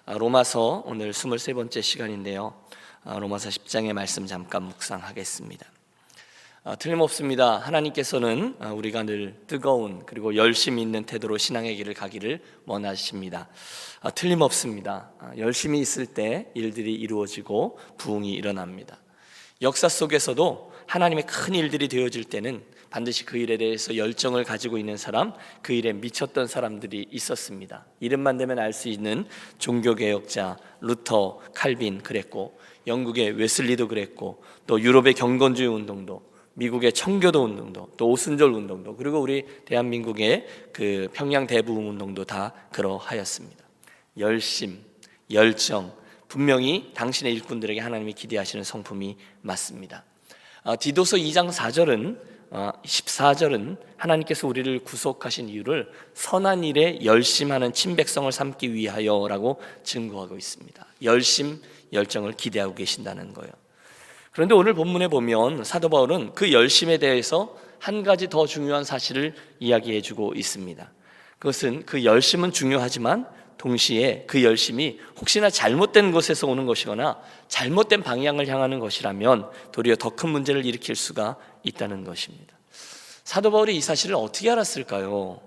로마서 오늘 23번째 시간인데요. 로마서 10장의 말씀 잠깐 묵상하겠습니다. 틀림없습니다. 하나님께서는 우리가 늘 뜨거운 그리고 열심히 있는 태도로 신앙의 길을 가기를 원하십니다. 틀림없습니다. 열심히 있을 때 일들이 이루어지고 부흥이 일어납니다. 역사 속에서도 하나님의 큰 일들이 되어질 때는 반드시 그 일에 대해서 열정을 가지고 있는 사람, 그 일에 미쳤던 사람들이 있었습니다. 이름만 대면 알 수 있는 종교개혁자 루터, 칼빈 그랬고, 영국의 웨슬리도 그랬고, 또 유럽의 경건주의 운동도, 미국의 청교도 운동도, 또 오순절 운동도, 그리고 우리 대한민국의 그 평양 대부흥 운동도 다 그러하였습니다. 열심, 열정, 분명히 당신의 일꾼들에게 하나님이 기대하시는 성품이 맞습니다. 디도서 2장 14절은 하나님께서 우리를 구속하신 이유를 선한 일에 열심하는 친백성을 삼기 위하여라고 증거하고 있습니다. 열심, 열정을 기대하고 계신다는 거예요. 그런데 오늘 본문에 보면 사도 바울은 그 열심에 대해서 한 가지 더 중요한 사실을 이야기해 주고 있습니다. 그것은 그 열심은 중요하지만 동시에 그 열심이 혹시나 잘못된 것에서 오는 것이거나 잘못된 방향을 향하는 것이라면 도리어 더 큰 문제를 일으킬 수가 있다는 것입니다. 사도 바울이 이 사실을 어떻게 알았을까요?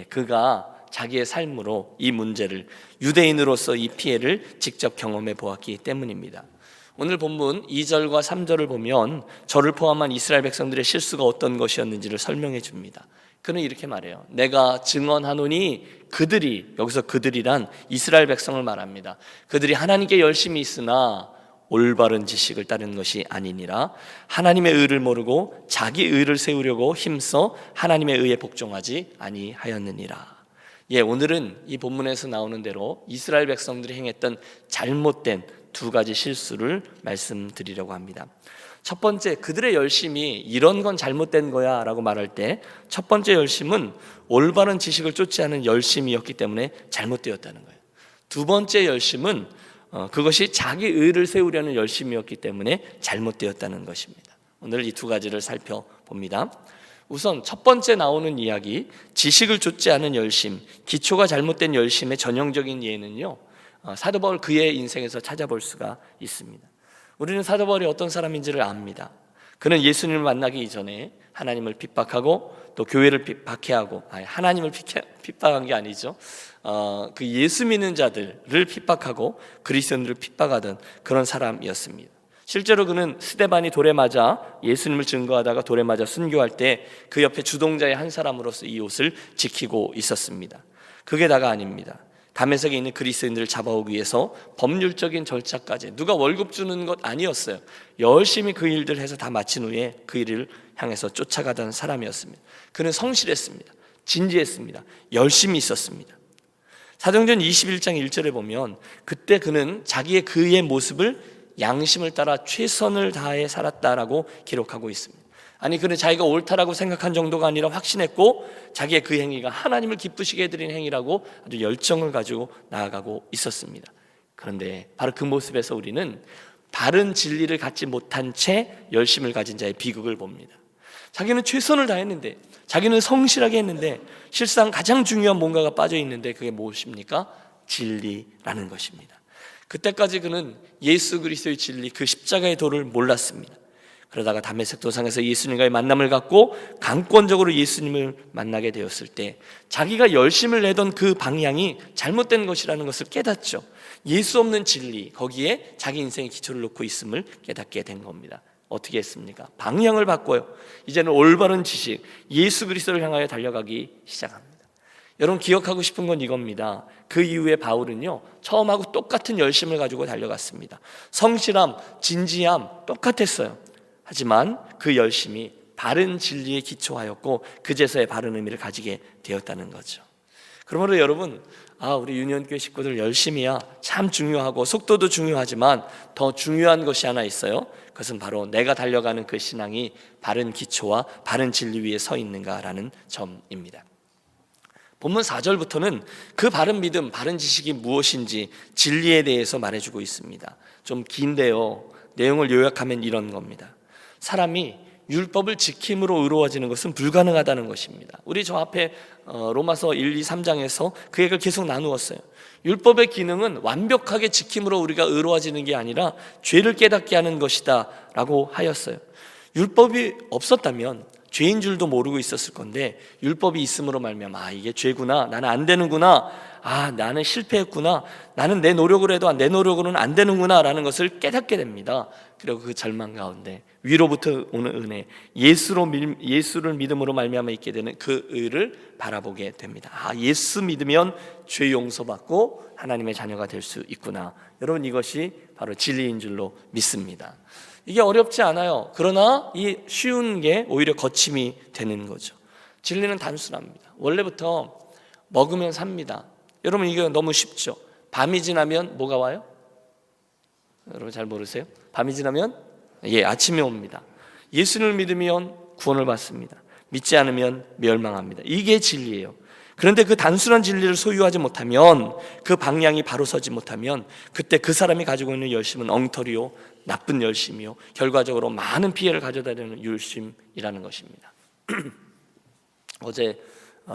그가 자기의 삶으로 이 문제를, 유대인으로서 이 피해를 직접 경험해 보았기 때문입니다. 오늘 본문 2절과 3절을 보면 저를 포함한 이스라엘 백성들의 실수가 어떤 것이었는지를 설명해 줍니다. 그는 이렇게 말해요. 내가 증언하노니 그들이, 여기서 그들이란 이스라엘 백성을 말합니다. 그들이 하나님께 열심히 있으나 올바른 지식을 따르는 것이 아니니라. 하나님의 의를 모르고 자기 의를 세우려고 힘써 하나님의 의에 복종하지 아니하였느니라. 오늘은 이 본문에서 나오는 대로 이스라엘 백성들이 행했던 잘못된 두 가지 실수를 말씀드리려고 합니다. 첫 번째, 그들의 열심이 이런 건 잘못된 거야 라고 말할 때 첫 번째 열심은 올바른 지식을 쫓지 않은 열심이었기 때문에 잘못되었다는 거예요. 두 번째 열심은 그것이 자기 의를 세우려는 열심이었기 때문에 잘못되었다는 것입니다. 오늘 이 두 가지를 살펴봅니다. 우선 첫 번째 나오는 이야기, 지식을 쫓지 않은 열심, 기초가 잘못된 열심의 전형적인 예는요, 사도 바울 그의 인생에서 찾아볼 수가 있습니다. 우리는 사도 바울이 어떤 사람인지를 압니다. 그는 예수님을 만나기 이전에 하나님을 핍박하고 또 교회를 박해하고, 하나님을 핍박한 게 아니죠. 그 예수 믿는 자들을 핍박하고 그리스도인들을 핍박하던 그런 사람이었습니다. 실제로 그는 스데반이 돌에 맞아 예수님을 증거하다가 돌에 맞아 순교할 때 그 옆에 주동자의 한 사람으로서 이 옷을 지키고 있었습니다. 그게 다가 아닙니다. 다메섹에 있는 그리스도인들을 잡아오기 위해서 법률적인 절차까지, 누가 월급 주는 것 아니었어요. 열심히 그 일들을 해서 다 마친 후에 그 일을 향해서 쫓아가던 사람이었습니다. 그는 성실했습니다. 진지했습니다. 열심히 있었습니다. 사도행전 21장 1절에 보면 그때 그는 자기의 그의 모습을 양심을 따라 최선을 다해 살았다라고 기록하고 있습니다. 아니, 그는 자기가 옳다라고 생각한 정도가 아니라 확신했고 자기의 그 행위가 하나님을 기쁘시게 해드리는 행위라고 아주 열정을 가지고 나아가고 있었습니다. 그런데 바로 그 모습에서 우리는 바른 진리를 갖지 못한 채 열심을 가진 자의 비극을 봅니다. 자기는 최선을 다했는데, 자기는 성실하게 했는데 실상 가장 중요한 뭔가가 빠져 있는데 그게 무엇입니까? 진리라는 것입니다. 그때까지 그는 예수 그리스도의 진리, 그 십자가의 도를 몰랐습니다. 그러다가 다메섹 도상에서 예수님과의 만남을 갖고 강권적으로 예수님을 만나게 되었을 때 자기가 열심을 내던 그 방향이 잘못된 것이라는 것을 깨닫죠. 예수 없는 진리, 거기에 자기 인생의 기초를 놓고 있음을 깨닫게 된 겁니다. 어떻게 했습니까? 방향을 바꿔요. 이제는 올바른 지식, 예수 그리스도를 향하여 달려가기 시작합니다. 여러분, 기억하고 싶은 건 이겁니다. 그 이후에 바울은요, 처음하고 똑같은 열심을 가지고 달려갔습니다. 성실함, 진지함 똑같았어요. 하지만 그 열심이 바른 진리에 기초하였고 그제서야 바른 의미를 가지게 되었다는 거죠. 그러므로 여러분, 우리 유년교회 식구들 열심이야 참 중요하고 속도도 중요하지만 더 중요한 것이 하나 있어요. 그것은 바로 내가 달려가는 그 신앙이 바른 기초와 바른 진리 위에 서 있는가라는 점입니다. 본문 4절부터는 그 바른 믿음, 바른 지식이 무엇인지 진리에 대해서 말해주고 있습니다. 좀 긴데요, 내용을 요약하면 이런 겁니다. 사람이 율법을 지킴으로 의로워지는 것은 불가능하다는 것입니다. 우리 저 앞에 로마서 1, 2, 3장에서 그 얘기를 계속 나누었어요. 율법의 기능은 완벽하게 지킴으로 우리가 의로워지는 게 아니라 죄를 깨닫게 하는 것이다 라고 하였어요. 율법이 없었다면 죄인 줄도 모르고 있었을 건데, 율법이 있음으로 말미암아 이게 죄구나, 나는 안 되는구나, 나는 실패했구나, 나는 내 노력을 해도 내 노력으로는 안 되는구나 라는 것을 깨닫게 됩니다. 그리고 그 절망 가운데 위로부터 오는 은혜, 예수를 믿음으로 말미암아 있게 되는 그 의를 바라보게 됩니다. 예수 믿으면 죄 용서받고 하나님의 자녀가 될 수 있구나. 여러분, 이것이 바로 진리인 줄로 믿습니다. 이게 어렵지 않아요. 그러나 이 쉬운 게 오히려 거침이 되는 거죠. 진리는 단순합니다. 원래부터 먹으면 삽니다. 여러분, 이게 너무 쉽죠. 밤이 지나면 뭐가 와요? 여러분 잘 모르세요? 밤이 지나면 아침이 옵니다. 예수를 믿으면 구원을 받습니다. 믿지 않으면 멸망합니다. 이게 진리예요. 그런데 그 단순한 진리를 소유하지 못하면, 그 방향이 바로 서지 못하면, 그때 그 사람이 가지고 있는 열심은 엉터리요, 나쁜 열심이요, 결과적으로 많은 피해를 가져다 주는 열심이라는 것입니다. 어제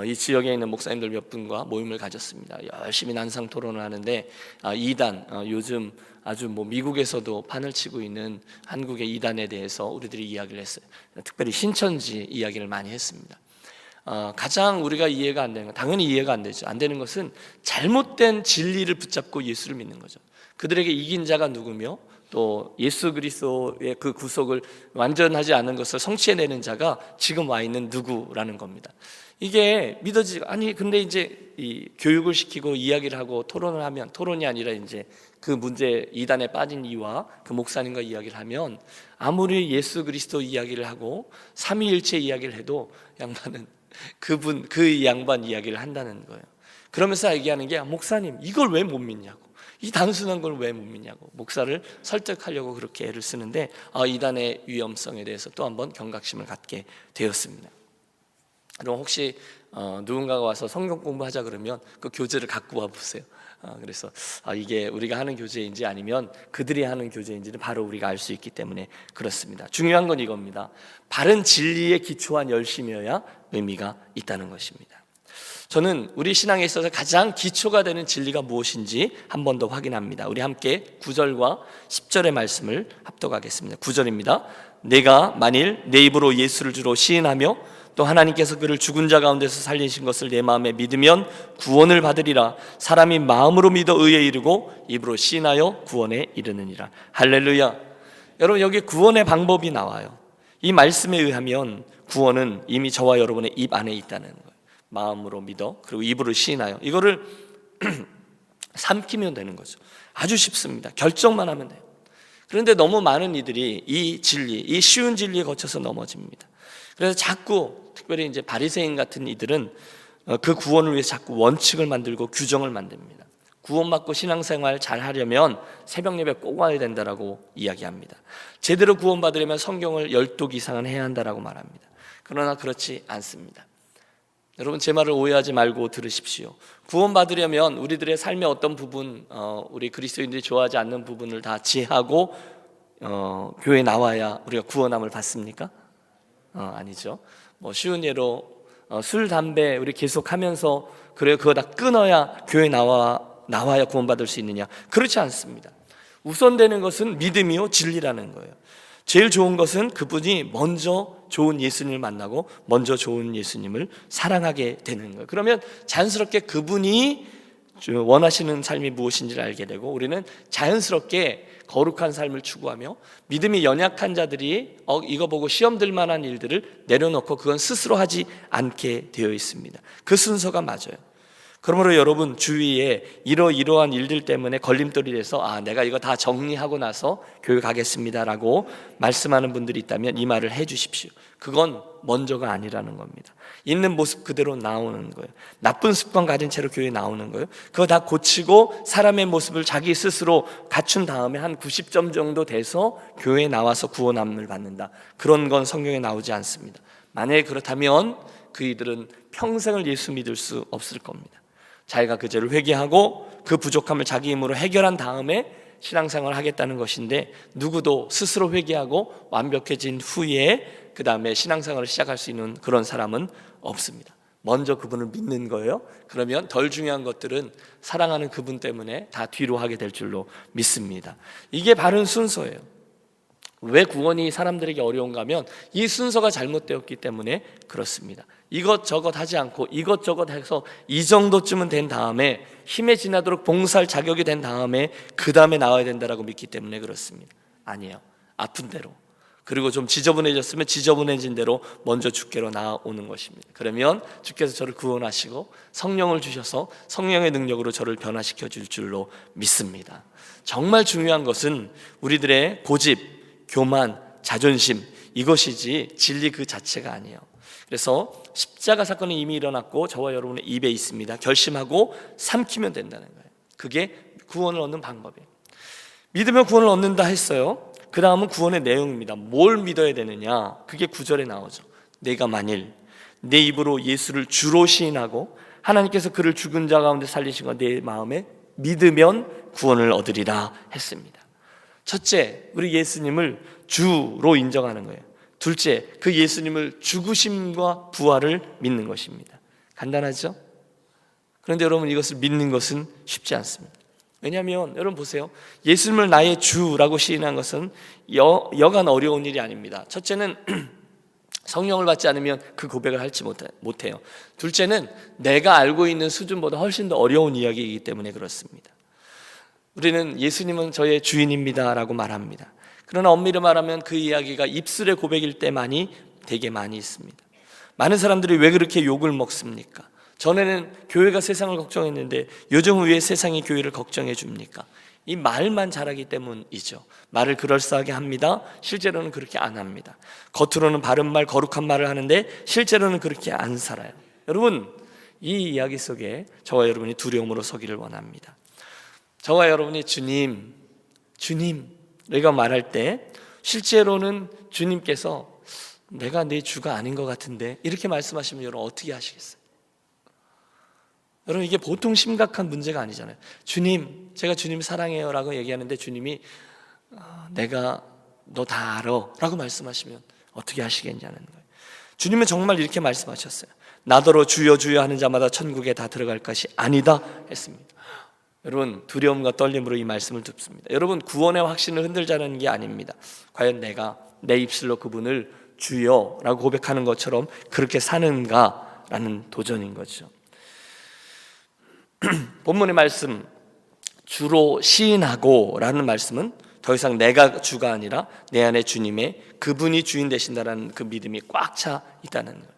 이 지역에 있는 목사님들 몇 분과 모임을 가졌습니다. 열심히 난상 토론을 하는데, 이단, 요즘 아주 미국에서도 판을 치고 있는 한국의 이단에 대해서 우리들이 이야기를 했어요. 특별히 신천지 이야기를 많이 했습니다. 가장 우리가 이해가 안 되는 건, 당연히 이해가 안 되죠. 안 되는 것은 잘못된 진리를 붙잡고 예수를 믿는 거죠. 그들에게 이긴 자가 누구며, 또 예수 그리스도의 그 구속을 완전하지 않은 것을 성취해내는 자가 지금 와 있는 누구라는 겁니다. 이게 근데 이제 이 교육을 시키고 이야기를 하고 토론을 하면, 토론이 아니라 이제 그 문제 이단에 빠진 이와 그 목사님과 이야기를 하면, 아무리 예수 그리스도 이야기를 하고 삼위일체 이야기를 해도 양반은 그 양반 이야기를 한다는 거예요. 그러면서 얘기하는 게, 목사님 이걸 왜 못 믿냐고, 이 단순한 걸 왜 못 믿냐고 목사를 설득하려고 그렇게 애를 쓰는데, 이단의 위험성에 대해서 또 한번 경각심을 갖게 되었습니다. 그럼 혹시 누군가가 와서 성경 공부하자 그러면 그 교재를 갖고 와 보세요. 그래서 이게 우리가 하는 교재인지 아니면 그들이 하는 교재인지는 바로 우리가 알 수 있기 때문에 그렇습니다. 중요한 건 이겁니다. 바른 진리에 기초한 열심이어야 의미가 있다는 것입니다. 저는 우리 신앙에 있어서 가장 기초가 되는 진리가 무엇인지 한 번 더 확인합니다. 우리 함께 9절과 10절의 말씀을 합독하겠습니다. 9절입니다. 내가 만일 내 입으로 예수를 주로 시인하며 또 하나님께서 그를 죽은 자 가운데서 살리신 것을 내 마음에 믿으면 구원을 받으리라. 사람이 마음으로 믿어 의에 이르고 입으로 시인하여 구원에 이르느니라. 할렐루야. 여러분, 여기 구원의 방법이 나와요. 이 말씀에 의하면 구원은 이미 저와 여러분의 입 안에 있다는 거예요. 마음으로 믿어, 그리고 입으로 시인하여, 이거를 삼키면 되는 거죠. 아주 쉽습니다. 결정만 하면 돼요. 그런데 너무 많은 이들이 이 진리, 이 쉬운 진리에 거쳐서 넘어집니다. 그래서 자꾸, 특별히 이제 바리새인 같은 이들은 그 구원을 위해서 자꾸 원칙을 만들고 규정을 만듭니다. 구원받고 신앙생활 잘 하려면 새벽 예배 꼭 와야 된다라고 이야기합니다. 제대로 구원받으려면 성경을 12독 이상은 해야 한다라고 말합니다. 그러나 그렇지 않습니다. 여러분, 제 말을 오해하지 말고 들으십시오. 구원받으려면 우리들의 삶의 어떤 부분, 우리 그리스도인들이 좋아하지 않는 부분을 다 지하고 교회에 나와야 우리가 구원함을 받습니까? 아니죠. 쉬운 예로 술, 담배 우리 계속하면서 그래 그거 다 끊어야 교회에 나와야 구원받을 수 있느냐? 그렇지 않습니다. 우선되는 것은 믿음이요 진리라는 거예요. 제일 좋은 것은 그분이 먼저 좋은 예수님을 만나고 먼저 좋은 예수님을 사랑하게 되는 거예요. 그러면 자연스럽게 그분이 원하시는 삶이 무엇인지를 알게 되고, 우리는 자연스럽게 거룩한 삶을 추구하며, 믿음이 연약한 자들이 이거 보고 시험 들 만한 일들을 내려놓고 그건 스스로 하지 않게 되어 있습니다. 그 순서가 맞아요. 그러므로 여러분 주위에 이러한 일들 때문에 걸림돌이 돼서 내가 이거 다 정리하고 나서 교회 가겠습니다라고 말씀하는 분들이 있다면 이 말을 해 주십시오. 그건 먼저가 아니라는 겁니다. 있는 모습 그대로 나오는 거예요. 나쁜 습관 가진 채로 교회에 나오는 거예요. 그거 다 고치고 사람의 모습을 자기 스스로 갖춘 다음에 한 90점 정도 돼서 교회에 나와서 구원함을 받는다. 그런 건 성경에 나오지 않습니다. 만약에 그렇다면 그이들은 평생을 예수 믿을 수 없을 겁니다. 자기가 그 죄를 회개하고 그 부족함을 자기 힘으로 해결한 다음에 신앙생활을 하겠다는 것인데, 누구도 스스로 회개하고 완벽해진 후에 그 다음에 신앙생활을 시작할 수 있는 그런 사람은 없습니다. 먼저 그분을 믿는 거예요. 그러면 덜 중요한 것들은 사랑하는 그분 때문에 다 뒤로 하게 될 줄로 믿습니다. 이게 바른 순서예요. 왜 구원이 사람들에게 어려운가 하면 이 순서가 잘못되었기 때문에 그렇습니다. 이것저것 하지 않고 이것저것 해서 이 정도쯤은 된 다음에 힘에 지나도록 봉사할 자격이 된 다음에 그 다음에 나와야 된다라고 믿기 때문에 그렇습니다. 아니에요. 아픈 대로, 그리고 좀 지저분해졌으면 지저분해진 대로 먼저 주께로 나아오는 것입니다. 그러면 주께서 저를 구원하시고 성령을 주셔서 성령의 능력으로 저를 변화시켜 줄 줄로 믿습니다. 정말 중요한 것은 우리들의 고집, 교만, 자존심, 이것이지 진리 그 자체가 아니에요. 그래서 십자가 사건이 이미 일어났고 저와 여러분의 입에 있습니다. 결심하고 삼키면 된다는 거예요. 그게 구원을 얻는 방법이에요. 믿으면 구원을 얻는다 했어요. 그 다음은 구원의 내용입니다. 뭘 믿어야 되느냐? 그게 9절에 나오죠. 내가 만일 내 입으로 예수를 주로 시인하고 하나님께서 그를 죽은 자 가운데 살리신 것 내 마음에 믿으면 구원을 얻으리라 했습니다. 첫째, 우리 예수님을 주로 인정하는 거예요. 둘째, 그 예수님을 죽으심과 부활을 믿는 것입니다. 간단하죠? 그런데 여러분, 이것을 믿는 것은 쉽지 않습니다. 왜냐하면 여러분 보세요. 예수님을 나의 주라고 시인한 것은 여간 어려운 일이 아닙니다. 첫째는 성령을 받지 않으면 그 고백을 할지 못해요. 둘째는 내가 알고 있는 수준보다 훨씬 더 어려운 이야기이기 때문에 그렇습니다. 우리는 예수님은 저의 주인입니다 라고 말합니다. 그러나 엄밀히 말하면 그 이야기가 입술의 고백일 때만이 되게 많이 있습니다. 많은 사람들이 왜 그렇게 욕을 먹습니까? 전에는 교회가 세상을 걱정했는데 요즘은 왜 세상이 교회를 걱정해 줍니까? 이 말만 잘하기 때문이죠. 말을 그럴싸하게 합니다. 실제로는 그렇게 안 합니다. 겉으로는 바른 말, 거룩한 말을 하는데 실제로는 그렇게 안 살아요. 여러분, 이 이야기 속에 저와 여러분이 두려움으로 서기를 원합니다. 저와 여러분이 주님 내가 말할 때 실제로는 주님께서 내가 내 주가 아닌 것 같은데 이렇게 말씀하시면 여러분 어떻게 하시겠어요? 여러분, 이게 보통 심각한 문제가 아니잖아요. 주님, 제가 주님 사랑해요 라고 얘기하는데 주님이 내가 너 다 알아 라고 말씀하시면 어떻게 하시겠냐는 거예요. 주님은 정말 이렇게 말씀하셨어요. 나더러 주여 주여 하는 자마다 천국에 다 들어갈 것이 아니다 했습니다. 여러분, 두려움과 떨림으로 이 말씀을 듣습니다. 여러분, 구원의 확신을 흔들자는 게 아닙니다. 과연 내가 내 입술로 그분을 주여라고 고백하는 것처럼 그렇게 사는가라는 도전인 거죠. 본문의 말씀 주로 시인하고 라는 말씀은 더 이상 내가 주가 아니라 내 안에 주님의 그분이 주인 되신다라는 그 믿음이 꽉 차 있다는 거예요.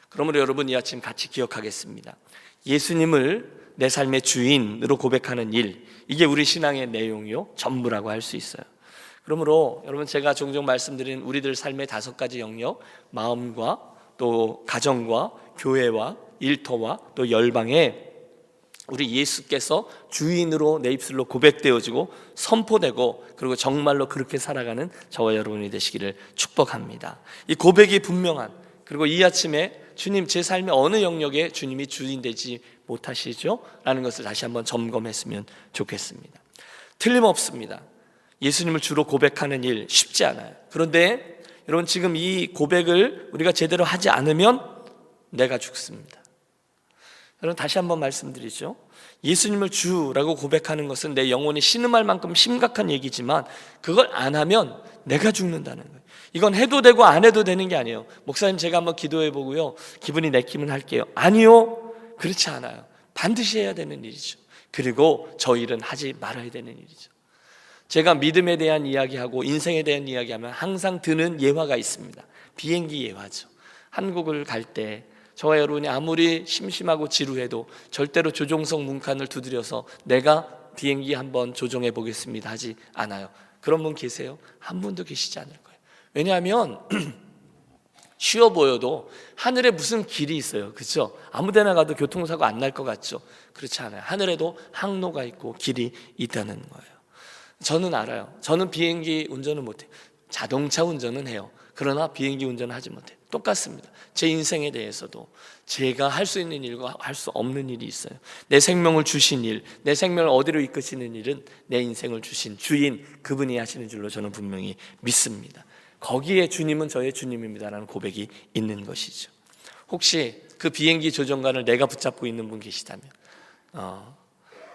그러므로 여러분, 이 아침 같이 기억하겠습니다. 예수님을 내 삶의 주인으로 고백하는 일, 이게 우리 신앙의 내용이요 전부라고 할 수 있어요. 그러므로 여러분, 제가 종종 말씀드린 우리들 삶의 5가지 영역, 마음과 또 가정과 교회와 일터와 또 열방에 우리 예수께서 주인으로 내 입술로 고백되어지고 선포되고 그리고 정말로 그렇게 살아가는 저와 여러분이 되시기를 축복합니다. 이 고백이 분명한, 그리고 이 아침에 주님, 제 삶의 어느 영역에 주님이 주인 되지 못하시죠? 라는 것을 다시 한번 점검했으면 좋겠습니다. 틀림없습니다. 예수님을 주로 고백하는 일 쉽지 않아요. 그런데 여러분, 지금 이 고백을 우리가 제대로 하지 않으면 내가 죽습니다. 여러분, 다시 한번 말씀드리죠. 예수님을 주라고 고백하는 것은 내 영혼이 신음할 만큼 심각한 얘기지만 그걸 안 하면 내가 죽는다는 거예요. 이건 해도 되고 안 해도 되는 게 아니에요. 목사님, 제가 한번 기도해 보고요 기분이 내키면 할게요. 아니요, 그렇지 않아요. 반드시 해야 되는 일이죠. 그리고 저 일은 하지 말아야 되는 일이죠. 제가 믿음에 대한 이야기하고 인생에 대한 이야기하면 항상 드는 예화가 있습니다. 비행기 예화죠. 한국을 갈 때 저와 여러분이 아무리 심심하고 지루해도 절대로 조종석 문칸을 두드려서 내가 비행기 한번 조종해 보겠습니다 하지 않아요. 그런 분 계세요? 한 분도 계시지 않을 거예요. 왜냐하면 쉬워 보여도 하늘에 무슨 길이 있어요. 그렇죠? 아무 데나 가도 교통사고 안 날 것 같죠? 그렇지 않아요. 하늘에도 항로가 있고 길이 있다는 거예요. 저는 알아요. 저는 비행기 운전을 못해요. 자동차 운전은 해요. 그러나 비행기 운전은 하지 못해요. 똑같습니다. 제 인생에 대해서도 제가 할 수 있는 일과 할 수 없는 일이 있어요. 내 생명을 주신 일, 내 생명을 어디로 이끄시는 일은 내 인생을 주신 주인 그분이 하시는 줄로 저는 분명히 믿습니다. 거기에 주님은 저의 주님입니다라는 고백이 있는 것이죠. 혹시 그 비행기 조종관을 내가 붙잡고 있는 분 계시다면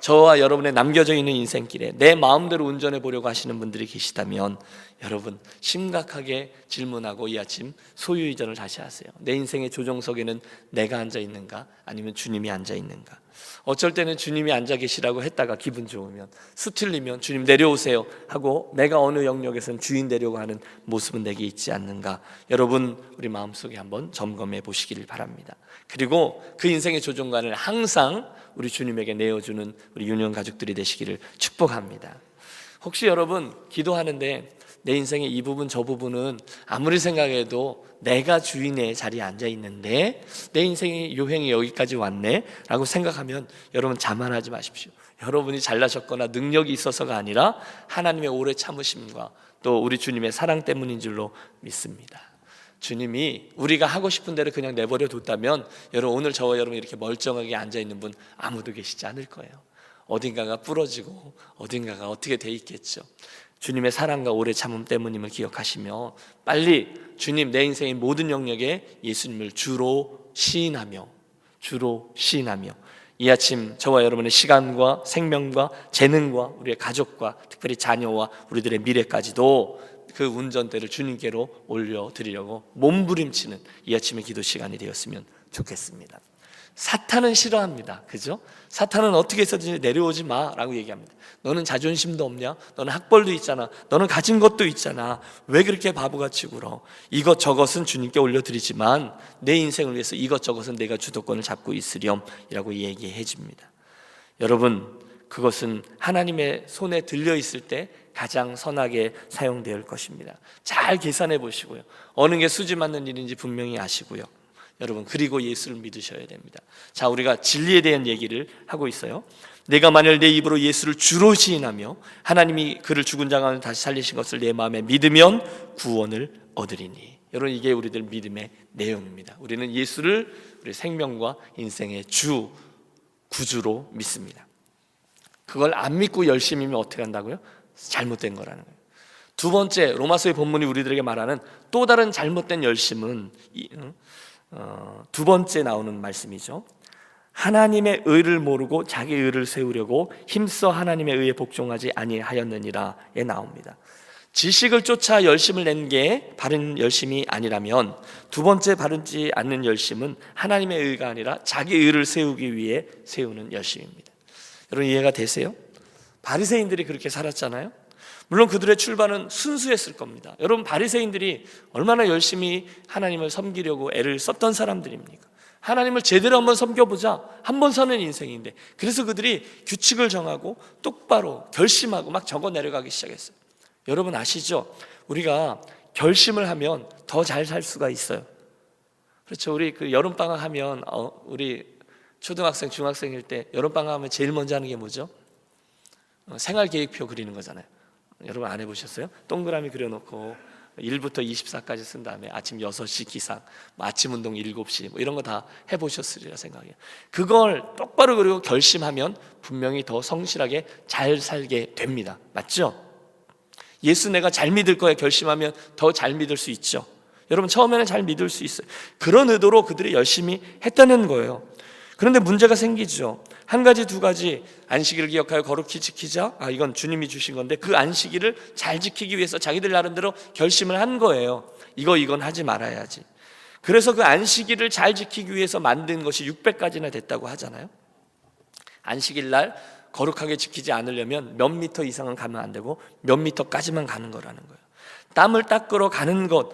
저와 여러분의 남겨져 있는 인생길에 내 마음대로 운전해 보려고 하시는 분들이 계시다면 여러분 심각하게 질문하고 이 아침 소유이전을 다시 하세요. 내 인생의 조종석에는 내가 앉아 있는가 아니면 주님이 앉아 있는가. 어쩔 때는 주님이 앉아 계시라고 했다가 기분 좋으면 수틀리면 주님 내려오세요 하고 내가 어느 영역에서는 주인 되려고 하는 모습은 내게 있지 않는가. 여러분 우리 마음속에 한번 점검해 보시기를 바랍니다. 그리고 그 인생의 조종관을 항상 우리 주님에게 내어주는 우리 유년 가족들이 되시기를 축복합니다. 혹시 여러분 기도하는데 내 인생의 이 부분 저 부분은 아무리 생각해도 내가 주인의 자리에 앉아 있는데 내 인생의 요행이 여기까지 왔네 라고 생각하면 여러분 자만하지 마십시오. 여러분이 잘나셨거나 능력이 있어서가 아니라 하나님의 오래 참으심과 또 우리 주님의 사랑 때문인 줄로 믿습니다. 주님이 우리가 하고 싶은 대로 그냥 내버려 뒀다면 여러분 오늘 저와 여러분 이렇게 멀쩡하게 앉아있는 분 아무도 계시지 않을 거예요. 어딘가가 부러지고 어딘가가 어떻게 돼 있겠죠. 주님의 사랑과 오래 참음 때문임을 기억하시며 빨리 주님 내 인생의 모든 영역에 예수님을 주로 시인하며 이 아침 저와 여러분의 시간과 생명과 재능과 우리의 가족과 특별히 자녀와 우리들의 미래까지도 그 운전대를 주님께로 올려드리려고 몸부림치는 이 아침의 기도 시간이 되었으면 좋겠습니다. 사탄은 싫어합니다. 그죠? 사탄은 어떻게 해서든지 내려오지 마라고 얘기합니다. 너는 자존심도 없냐? 너는 학벌도 있잖아. 너는 가진 것도 있잖아. 왜 그렇게 바보같이 굴어? 이것저것은 주님께 올려드리지만 내 인생을 위해서 이것저것은 내가 주도권을 잡고 있으렴이라고 얘기해 줍니다. 여러분 그것은 하나님의 손에 들려있을 때 가장 선하게 사용될 것입니다. 잘 계산해 보시고요. 어느 게 수지 맞는 일인지 분명히 아시고요. 여러분 그리고 예수를 믿으셔야 됩니다. 자, 우리가 진리에 대한 얘기를 하고 있어요. 내가 만일 내 입으로 예수를 주로 시인하며 하나님이 그를 죽은 자 가운데 다시 살리신 것을 내 마음에 믿으면 구원을 얻으리니. 여러분 이게 우리들 믿음의 내용입니다. 우리는 예수를 우리 생명과 인생의 주 구주로 믿습니다. 그걸 안 믿고 열심히면 어떻게 한다고요? 잘못된 거라는 거예요. 두 번째 로마서의 본문이 우리들에게 말하는 또 다른 잘못된 열심은 두 번째 나오는 말씀이죠. 하나님의 의를 모르고 자기 의를 세우려고 힘써 하나님의 의에 복종하지 아니하였느니라에 나옵니다. 지식을 쫓아 열심을 낸 게 바른 열심이 아니라면 두 번째 바르지 않는 열심은 하나님의 의가 아니라 자기 의를 세우기 위해 세우는 열심입니다. 여러분 이해가 되세요? 바리새인들이 그렇게 살았잖아요. 물론 그들의 출발은 순수했을 겁니다. 여러분 바리새인들이 얼마나 열심히 하나님을 섬기려고 애를 썼던 사람들입니까? 하나님을 제대로 한번 섬겨보자, 한번 사는 인생인데 그래서 그들이 규칙을 정하고 똑바로 결심하고 막 적어 내려가기 시작했어요. 여러분 아시죠? 우리가 결심을 하면 더 잘 살 수가 있어요. 그렇죠. 우리 그 여름방학 하면 우리 초등학생, 중학생일 때 여름방학 하면 제일 먼저 하는 게 뭐죠? 생활계획표 그리는 거잖아요. 여러분 안 해보셨어요? 동그라미 그려놓고 1부터 24까지 쓴 다음에 아침 6시 기상, 아침 운동 7시 이런 거 다 해보셨으리라 생각해요. 그걸 똑바로 그리고 결심하면 분명히 더 성실하게 잘 살게 됩니다. 맞죠? 예수 내가 잘 믿을 거야 결심하면 더 잘 믿을 수 있죠. 여러분 처음에는 잘 믿을 수 있어요. 그런 의도로 그들이 열심히 했다는 거예요. 그런데 문제가 생기죠. 한 가지 두 가지 안식일을 기억하여 거룩히 지키자. 이건 주님이 주신 건데 그 안식일을 잘 지키기 위해서 자기들 나름대로 결심을 한 거예요. 이건 하지 말아야지. 그래서 그 안식일을 잘 지키기 위해서 만든 것이 600가지나 됐다고 하잖아요. 안식일 날 거룩하게 지키지 않으려면 몇 미터 이상은 가면 안 되고 몇 미터까지만 가는 거라는 거예요. 땀을 닦으러 가는 것,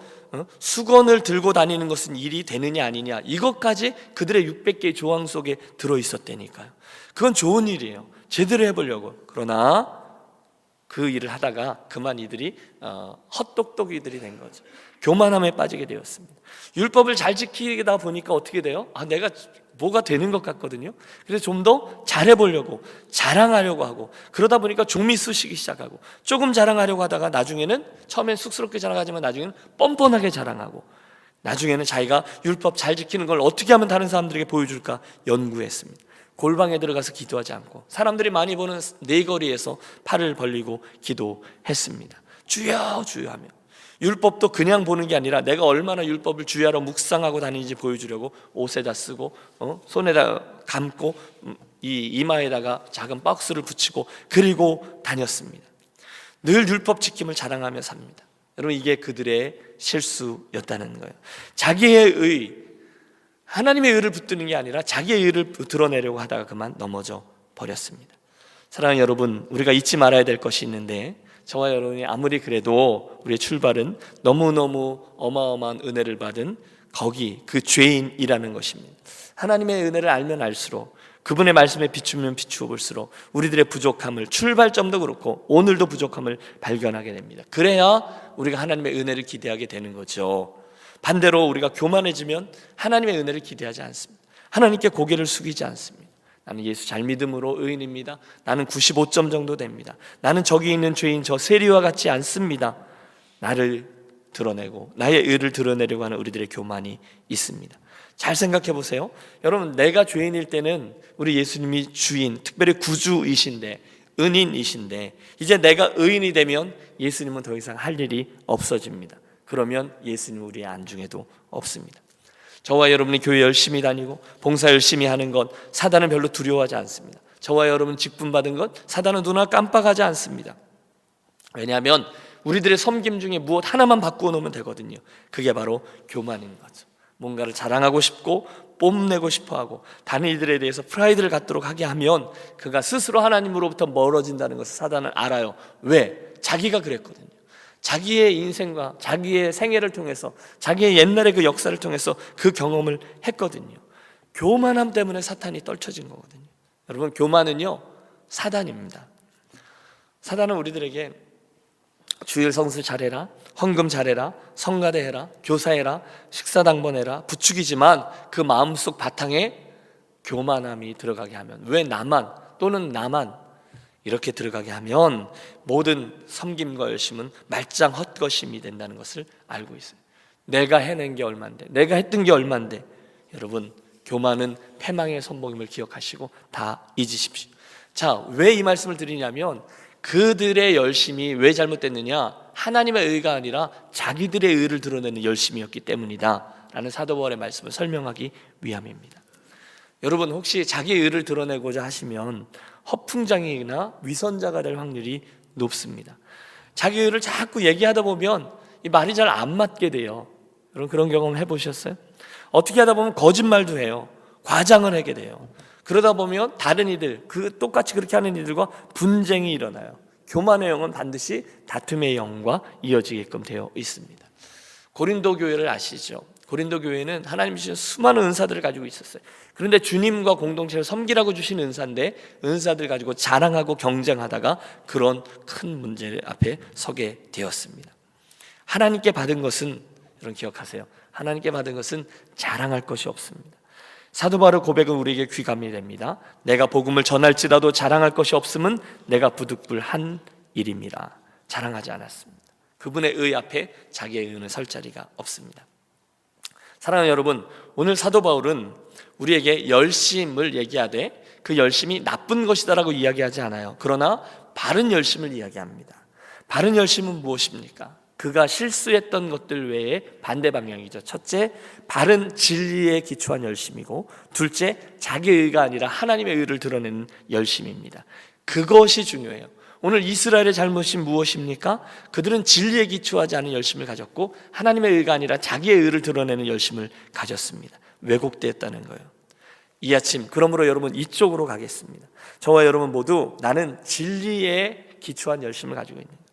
수건을 들고 다니는 것은 일이 되느냐 아니냐, 이것까지 그들의 600개의 조항 속에 들어있었다니까요. 그건 좋은 일이에요. 제대로 해보려고. 그러나 그 일을 하다가 그만 이들이 헛똑똑이들이 된 거죠. 교만함에 빠지게 되었습니다. 율법을 잘 지키다 보니까 어떻게 돼요? 내가 뭐가 되는 것 같거든요. 그래서 좀 더 잘해보려고 자랑하려고 하고 그러다 보니까 좀이 쑤시기 시작하고 조금 자랑하려고 하다가 나중에는 처음엔 쑥스럽게 자랑하지만 나중에는 뻔뻔하게 자랑하고 나중에는 자기가 율법 잘 지키는 걸 어떻게 하면 다른 사람들에게 보여줄까 연구했습니다. 골방에 들어가서 기도하지 않고 사람들이 많이 보는 네거리에서 팔을 벌리고 기도했습니다. 주여 주여 하며 율법도 그냥 보는 게 아니라 내가 얼마나 율법을 주야로 묵상하고 다니는지 보여주려고 옷에다 쓰고 손에다 감고 이 이마에다가 작은 박스를 붙이고 그리고 다녔습니다. 늘 율법 지킴을 자랑하며 삽니다. 여러분, 이게 그들의 실수였다는 거예요. 자기의 의, 하나님의 의를 붙드는 게 아니라 자기의 의를 드러내려고 하다가 그만 넘어져 버렸습니다. 사랑하는 여러분, 우리가 잊지 말아야 될 것이 있는데, 저와 여러분이 아무리 그래도 우리의 출발은 너무너무 어마어마한 은혜를 받은 거기 그 죄인이라는 것입니다. 하나님의 은혜를 알면 알수록, 그분의 말씀에 비추면 비추어 볼수록 우리들의 부족함을, 출발점도 그렇고 오늘도 부족함을 발견하게 됩니다. 그래야 우리가 하나님의 은혜를 기대하게 되는 거죠. 반대로 우리가 교만해지면 하나님의 은혜를 기대하지 않습니다. 하나님께 고개를 숙이지 않습니다. 나는 예수 잘 믿음으로 의인입니다. 나는 95점 정도 됩니다. 나는 저기 있는 죄인 저 세리와 같지 않습니다. 나를 드러내고 나의 의를 드러내려고 하는 우리들의 교만이 있습니다. 잘 생각해 보세요. 여러분, 내가 죄인일 때는 우리 예수님이 주인, 특별히 구주이신데, 은인이신데, 이제 내가 의인이 되면 예수님은 더 이상 할 일이 없어집니다. 그러면 예수님 우리의 안중에도 없습니다. 저와 여러분이 교회 열심히 다니고 봉사 열심히 하는 것, 사단은 별로 두려워하지 않습니다. 저와 여러분 직분 받은 것, 사단은 눈을 깜빡하지 않습니다. 왜냐하면 우리들의 섬김 중에 무엇 하나만 바꾸어 놓으면 되거든요. 그게 바로 교만인 거죠. 뭔가를 자랑하고 싶고 뽐내고 싶어하고 다른 이들에 대해서 프라이드를 갖도록 하게 하면 그가 스스로 하나님으로부터 멀어진다는 것을 사단은 알아요. 왜? 자기가 그랬거든요. 자기의 인생과 자기의 생애를 통해서, 자기의 옛날의 그 역사를 통해서 그 경험을 했거든요. 교만함 때문에 사탄이 떨쳐진 거거든요. 여러분, 교만은요 사단입니다. 사단은 우리들에게 주일 성수 잘해라, 헌금 잘해라, 성가대 해라, 교사해라, 식사당번해라 부추기지만 그 마음속 바탕에 교만함이 들어가게 하면, 왜 나만, 또는 나만 이렇게 들어가게 하면 모든 섬김과 열심은 말짱 헛것임이 된다는 것을 알고 있어요. 내가 해낸 게 얼만데, 내가 했던 게 얼만데. 여러분, 교만은 패망의 선봉임을 기억하시고 다 잊으십시오. 자, 왜 이 말씀을 드리냐면 그들의 열심이 왜 잘못됐느냐, 하나님의 의가 아니라 자기들의 의를 드러내는 열심이었기 때문이다 라는 사도 바울의 말씀을 설명하기 위함입니다. 여러분, 혹시 자기의 의를 드러내고자 하시면 허풍장이나 위선자가 될 확률이 높습니다. 자기 의를 자꾸 얘기하다 보면 이 말이 잘 안 맞게 돼요. 여러분, 그런 경험 해보셨어요? 어떻게 하다 보면 거짓말도 해요. 과장을 하게 돼요. 그러다 보면 다른 이들, 그 똑같이 그렇게 하는 이들과 분쟁이 일어나요. 교만의 영은 반드시 다툼의 영과 이어지게끔 되어 있습니다. 고린도 교회를 아시죠? 고린도 교회는 하나님 주신 수많은 은사들을 가지고 있었어요. 그런데 주님과 공동체를 섬기라고 주신 은사인데 은사들 가지고 자랑하고 경쟁하다가 그런 큰 문제 앞에 서게 되었습니다. 하나님께 받은 것은, 여러분 기억하세요, 하나님께 받은 것은 자랑할 것이 없습니다. 사도 바울의 고백은 우리에게 귀감이 됩니다. 내가 복음을 전할지라도 자랑할 것이 없음은 내가 부득불한 일입니다. 자랑하지 않았습니다. 그분의 의 앞에 자기의 의는 설 자리가 없습니다. 사랑하는 여러분, 오늘 사도 바울은 우리에게 열심을 얘기하되 그 열심이 나쁜 것이다라고 이야기하지 않아요. 그러나 바른 열심을 이야기합니다. 바른 열심은 무엇입니까? 그가 실수했던 것들 외에 반대 방향이죠. 첫째, 바른 진리에 기초한 열심이고, 둘째, 자기의 의가 아니라 하나님의 의를 드러내는 열심입니다. 그것이 중요해요. 오늘 이스라엘의 잘못이 무엇입니까? 그들은 진리에 기초하지 않은 열심을 가졌고 하나님의 의가 아니라 자기의 의를 드러내는 열심을 가졌습니다. 왜곡되었다는 거예요. 이 아침, 그러므로 여러분 이쪽으로 가겠습니다. 저와 여러분 모두 나는 진리에 기초한 열심을 가지고 있는 거예요.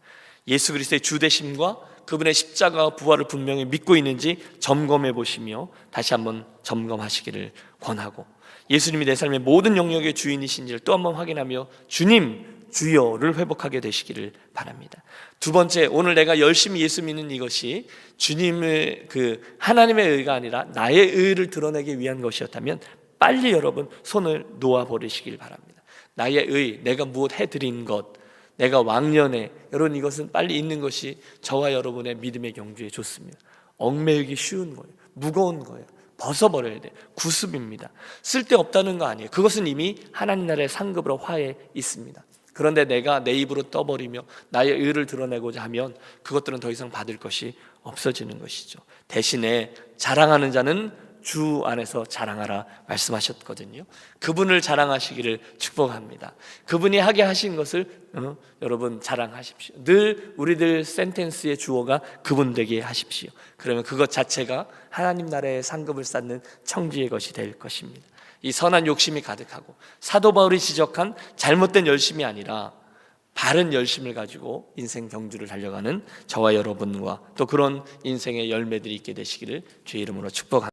예수 그리스도의 주되심과 그분의 십자가와 부활을 분명히 믿고 있는지 점검해 보시며 다시 한번 점검하시기를 권하고, 예수님이 내 삶의 모든 영역의 주인이신지를 또 한번 확인하며 주님, 주여를 회복하게 되시기를 바랍니다. 두 번째, 오늘 내가 열심히 예수 믿는 이것이 주님의 그 하나님의 의가 아니라 나의 의를 드러내기 위한 것이었다면 빨리 여러분 손을 놓아 버리시길 바랍니다. 나의 의, 내가 무엇 해드린 것, 내가 왕년에, 여러분 이것은 빨리 있는 것이 저와 여러분의 믿음의 경주에 좋습니다. 얽매이기 쉬운 거예요. 무거운 거예요. 벗어버려야 돼요. 구습입니다. 쓸데없다는 거 아니에요. 그것은 이미 하나님 나라의 상급으로 화해 있습니다. 그런데 내가 내 입으로 떠버리며 나의 의를 드러내고자 하면 그것들은 더 이상 받을 것이 없어지는 것이죠. 대신에 자랑하는 자는 주 안에서 자랑하라 말씀하셨거든요. 그분을 자랑하시기를 축복합니다. 그분이 하게 하신 것을 여러분 자랑하십시오. 늘 우리들 센텐스의 주어가 그분 되게 하십시오. 그러면 그것 자체가 하나님 나라의 상급을 쌓는 청지의 것이 될 것입니다. 이 선한 욕심이 가득하고 사도 바울이 지적한 잘못된 열심이 아니라 바른 열심을 가지고 인생 경주를 달려가는 저와 여러분과 또 그런 인생의 열매들이 있게 되시기를 주의 이름으로 축복합니다.